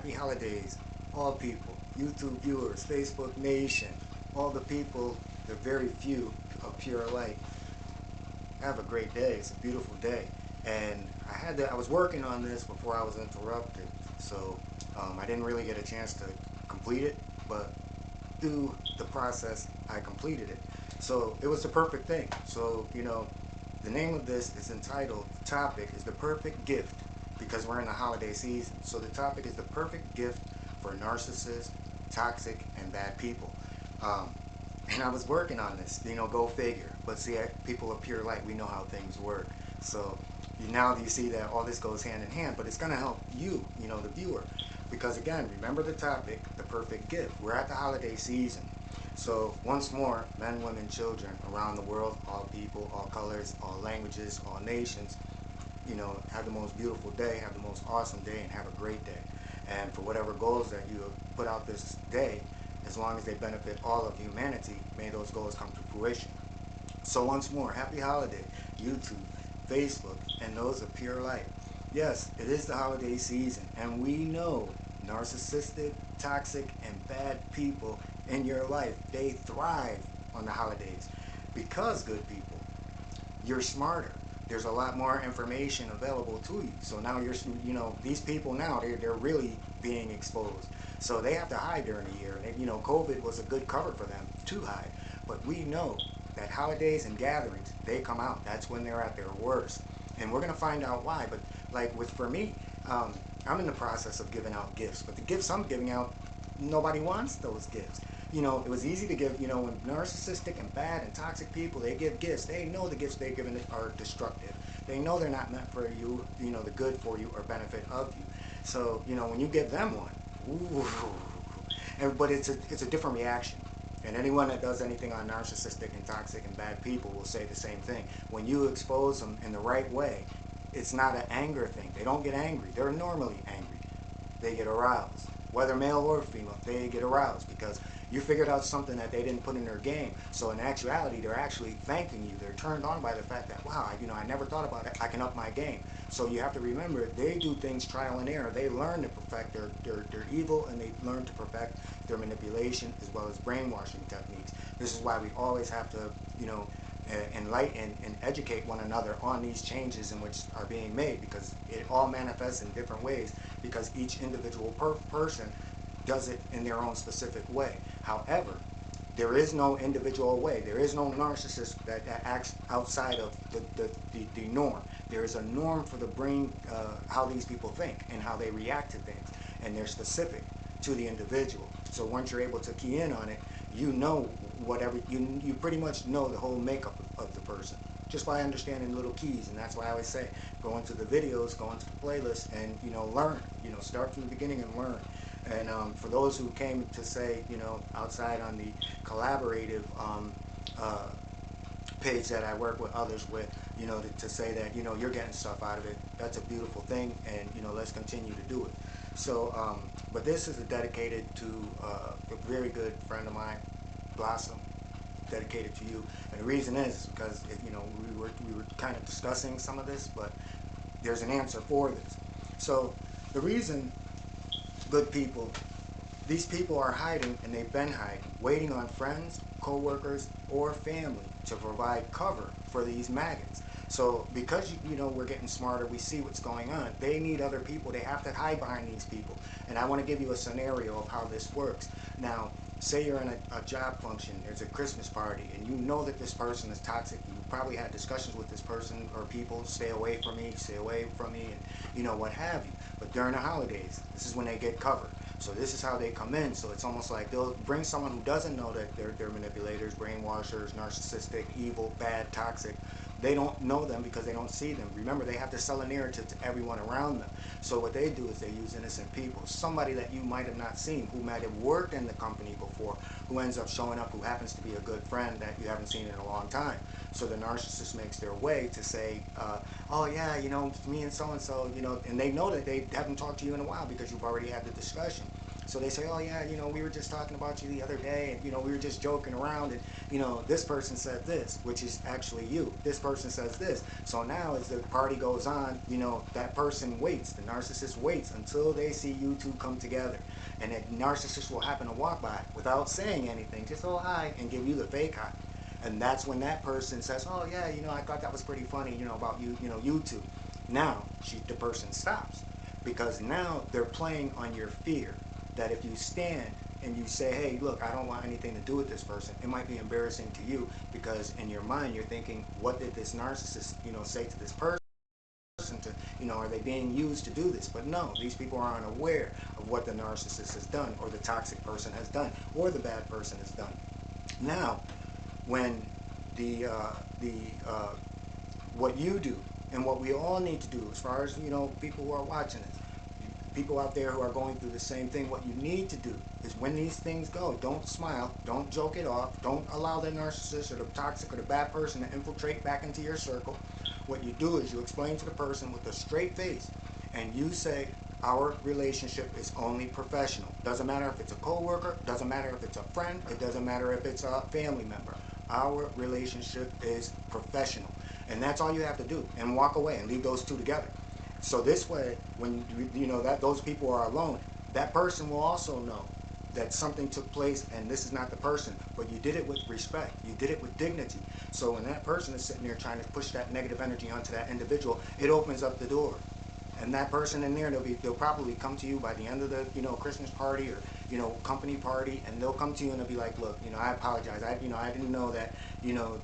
Happy holidays, all people, YouTube viewers, Facebook Nation, all the people, the very few of pure light. Have a great day. It's a beautiful day. And I was working on this before I was interrupted. So I didn't really get a chance to complete it, but through the process, I completed it. So it was the perfect thing. So, the name of this is entitled, the topic is the perfect gift, because we're in the holiday season. So the topic is the perfect gift for narcissists, toxic, and bad people. And I was working on this, go figure. But see, people of pure light, we know how things work. So now you see that all this goes hand in hand, but it's going to help you, the viewer. Because again, remember the topic, the perfect gift. We're at the holiday season. So once more, men, women, children around the world, all people, all colors, all languages, all nations, have the most beautiful day, have the most awesome day, and have a great day. And for whatever goals that you have put out this day, as long as they benefit all of humanity, may those goals come to fruition. So once more, happy holiday, YouTube, Facebook, and those of pure light. Yes, it is the holiday season, and we know narcissistic, toxic, and bad people in your life, they thrive on the holidays. Because, good people, you're smarter. There's a lot more information available to you. So now these people now, they're really being exposed. So they have to hide during the year. And, COVID was a good cover for them to hide. But we know that holidays and gatherings, they come out. That's when they're at their worst. And we're going to find out why. But for me, I'm in the process of giving out gifts. But the gifts I'm giving out, nobody wants those gifts. It was easy to give, when narcissistic and bad and toxic people, they give gifts. They know the gifts they're giving are destructive. They know they're not meant for you, the good for you or benefit of you. So, when you give them one, ooh, but it's a different reaction. And anyone that does anything on narcissistic and toxic and bad people will say the same thing. When you expose them in the right way, it's not an anger thing. They don't get angry. They're normally angry. They get aroused. Whether male or female, they get aroused because you figured out something that they didn't put in their game. So in actuality, they're actually thanking you. They're turned on by the fact that, wow, I never thought about it. I can up my game. So you have to remember, they do things trial and error. They learn to perfect their evil, and they learn to perfect their manipulation as well as brainwashing techniques. This is why we always have to, enlighten and educate one another on these changes in which are being made, because it all manifests in different ways, because each individual person does it in their own specific way. However, there is no individual way. There is no narcissist that acts outside of the norm. There is a norm for the brain, how these people think and how they react to things, and they're specific to the individual. So once you're able to key in on it, you pretty much know the whole makeup of the person just by understanding little keys. And that's why I always say, go into the videos, go into the playlist, and learn. Start from the beginning and learn. And for those who came to say, outside on the collaborative page that I work with others with, to say that you're getting stuff out of it, that's a beautiful thing, and let's continue to do it. So but this is dedicated to a very good friend of mine, Blossom, dedicated to you. And the reason is because we were kind of discussing some of this, but there's an answer for this. So the reason, good people, these people are hiding, and they've been hiding, waiting on friends, co-workers, or family to provide cover for these maggots. So because we're getting smarter, we see what's going on. They need other people. They have to hide behind these people. And I want to give you a scenario of how this works. Now, say you're in a job function, there's a Christmas party, and you know that this person is toxic. You probably had discussions with this person or people, stay away from me, and what have you. But during the holidays, this is when they get covered. So this is how they come in. So it's almost like they'll bring someone who doesn't know that they're manipulators, brainwashers, narcissistic, evil, bad, toxic. They don't know them because they don't see them. Remember, they have to sell a narrative to everyone around them. So what they do is they use innocent people, somebody that you might have not seen, who might have worked in the company before, who ends up showing up, who happens to be a good friend that you haven't seen in a long time. So the narcissist makes their way to say, oh yeah, me and so-and-so, and they know that they haven't talked to you in a while because you've already had the discussion. So they say, oh yeah, we were just talking about you the other day, and we were just joking around, and this person said this, which is actually you. This person says this. So now as the party goes on, that person waits, the narcissist waits until they see you two come together. And that narcissist will happen to walk by without saying anything, just oh hi, and give you the fake hi. And that's when that person says, oh yeah, I thought that was pretty funny, about you, you two. Now the person stops, because now they're playing on your fear that if you stand and you say, hey, look, I don't want anything to do with this person, it might be embarrassing to you, because in your mind you're thinking, what did this narcissist say to this person? To are they being used to do this? But no, these people are unaware of what the narcissist has done, or the toxic person has done, or the bad person has done. Now when what you do and what we all need to do, as far as people who are watching this, people out there who are going through the same thing, what you need to do is when these things go, don't smile, don't joke it off, don't allow the narcissist or the toxic or the bad person to infiltrate back into your circle. What you do is you explain to the person with a straight face, and you say, our relationship is only professional. Doesn't matter if it's a co-worker, doesn't matter if it's a friend, it doesn't matter if it's a family member. Our relationship is professional. And that's all you have to do, and walk away and leave those two together. So this way, when that those people are alone, that person will also know that something took place, and this is not the person, but you did it with respect, you did it with dignity. So when that person is sitting there trying to push that negative energy onto that individual, it opens up the door. And that person in there, they'll probably come to you by the end of the Christmas party or company party, and they'll come to you and they'll be like, look, I apologize, I didn't know that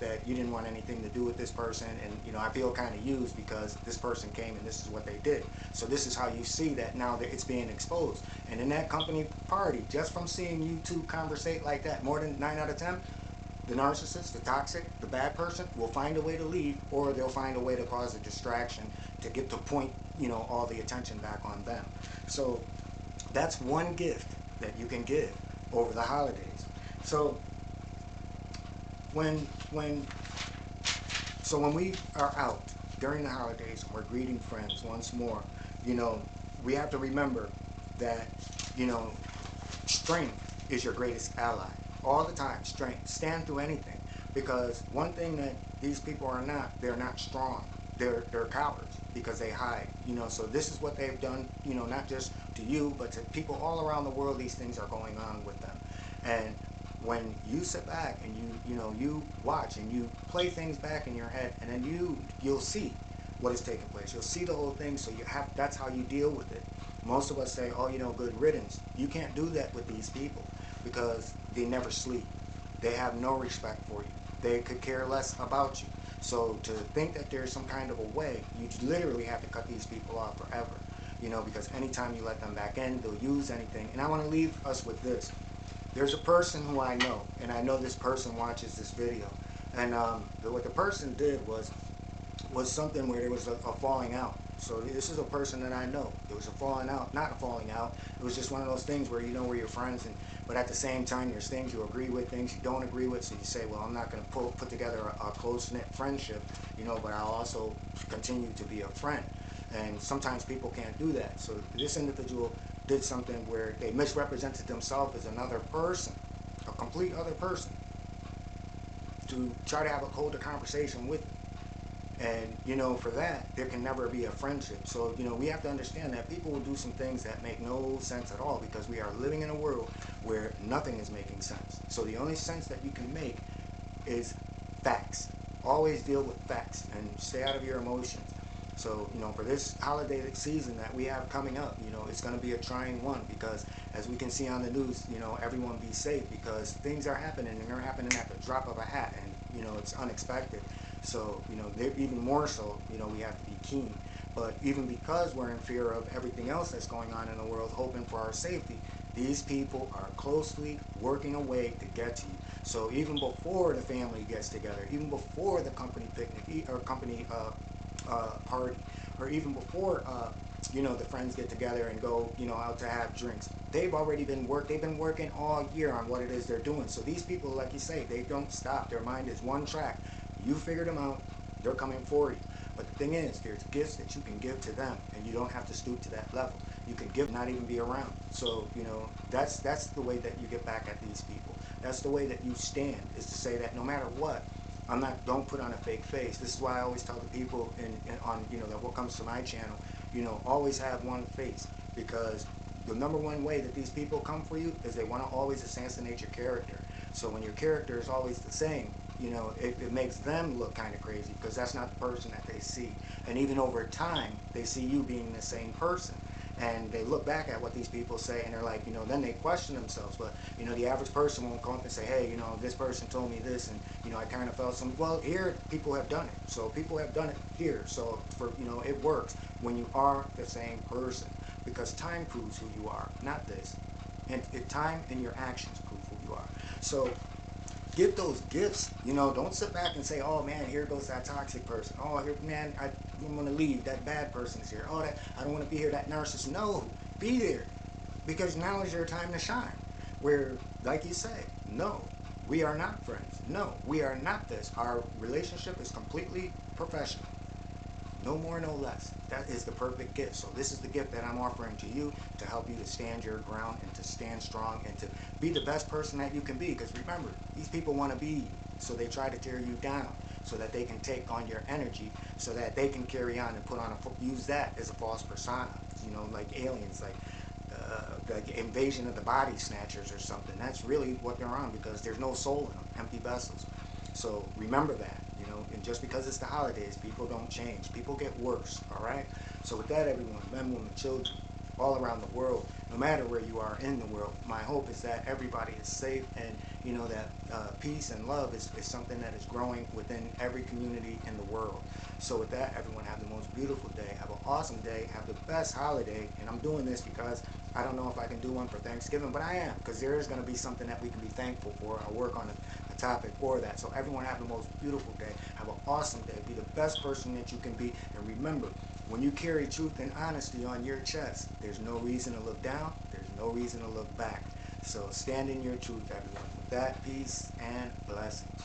that you didn't want anything to do with this person, and I feel kind of used because this person came and this is what they did. So this is how you see that now that it's being exposed. And in that company party, just from seeing you two conversate like that, more than 9 out of 10, the narcissist, the toxic, the bad person will find a way to leave, or they'll find a way to cause a distraction to get to point all the attention back on them. So that's one gift that you can give over the holidays. So when we are out during the holidays and we're greeting friends once more, we have to remember that strength is your greatest ally. All the time, strength. Stand through anything. Because one thing that these people are not, they're not strong. They're cowards because they hide. So this is what they've done, not just to you, but to people all around the world. These things are going on with them. And when you sit back and you watch and you play things back in your head, and then you'll see what is taking place. You'll see the whole thing, so that's how you deal with it. Most of us say, oh, good riddance. You can't do that with these people, because they never sleep. They have no respect for you. They could care less about you. So to think that there's some kind of a way, you literally have to cut these people off forever. Because anytime you let them back in, they'll use anything. And I want to leave us with this. There's a person who I know, and I know this person watches this video. And what the person did was something where there was a falling out. So this is a person that I know. It was a falling out, not a falling out. It was just one of those things where where you're friends, but at the same time there's things you agree with, things you don't agree with. So you say, well, I'm not going to put together a close-knit friendship, but I'll also continue to be a friend. And sometimes people can't do that. So this individual did something where they misrepresented themselves as another person, a complete other person, to try to hold a conversation with them. And, for that, there can never be a friendship. So, we have to understand that people will do some things that make no sense at all, because we are living in a world where nothing is making sense. So the only sense that you can make is facts. Always deal with facts and stay out of your emotions. So, for this holiday season that we have coming up, it's going to be a trying one, because as we can see on the news, everyone be safe, because things are happening, and they're happening at the drop of a hat, and, it's unexpected. So, they're even more so, we have to be keen. But even because we're in fear of everything else that's going on in the world, hoping for our safety, these people are closely working a way to get to you. So even before the family gets together, even before the company picnic or company party, or even before the friends get together and go out to have drinks, they've already been working all year on what it is they're doing. So these people, like you say, they don't stop. Their mind is one track. You figured them out, they're coming for you. But the thing is, there's gifts that you can give to them, and you don't have to stoop to that level. You can give, not even be around. So, you know, that's the way that you get back at these people. That's the way that you stand, is to say that no matter what, don't put on a fake face. This is why I always tell the people on, you know, that what comes to my channel, you know, always have one face, because the number one way that these people come for you is they want to always assassinate your character. So when your character is always the same, you know, it makes them look kind of crazy, because that's not the person that they see. And even over time, they see you being the same person. And they look back at what these people say, and they're like, you know, then they question themselves. But, you know, the average person won't come up and say, hey, you know, this person told me this, and, you know, I kind of felt some, well, here, people have done it. So people have done it here. So, for, you know, it works when you are the same person, because time proves who you are, not this. And time and your actions prove who you are. So give those gifts. You know, don't sit back and say, oh man, here goes that toxic person. Oh, here, man, I'm going to leave. That bad person's here. Oh, I don't want to be here. That narcissist. No, be there. Because now is your time to shine. Where, like you say, no, we are not friends. No, we are not this. Our relationship is completely professional. No more, no less. That is the perfect gift. So this is the gift that I'm offering to you, to help you to stand your ground and to stand strong and to be the best person that you can be. Because remember, these people want to be you. So they try to tear you down so that they can take on your energy, so that they can carry on and use that as a false persona. You know, like aliens, like invasion of the body snatchers or something. That's really what they're on, because there's no soul in them, empty vessels. So remember that, you know, and just because it's the holidays, people don't change. People get worse, all right? So with that, everyone, men, women, children, all around the world, no matter where you are in the world, my hope is that everybody is safe, and, you know, that peace and love is something that is growing within every community in the world. So with that, everyone, have the most beautiful day. Have an awesome day. Have the best holiday. And I'm doing this because I don't know if I can do one for Thanksgiving, but I am, because there is going to be something that we can be thankful for. I'll work on a topic for that. So everyone, have the most beautiful day. Have an awesome day. Be the best person that you can be. And remember, when you carry truth and honesty on your chest, there's no reason to look down. There's no reason to look back. So stand in your truth, everyone. With that, peace and blessings.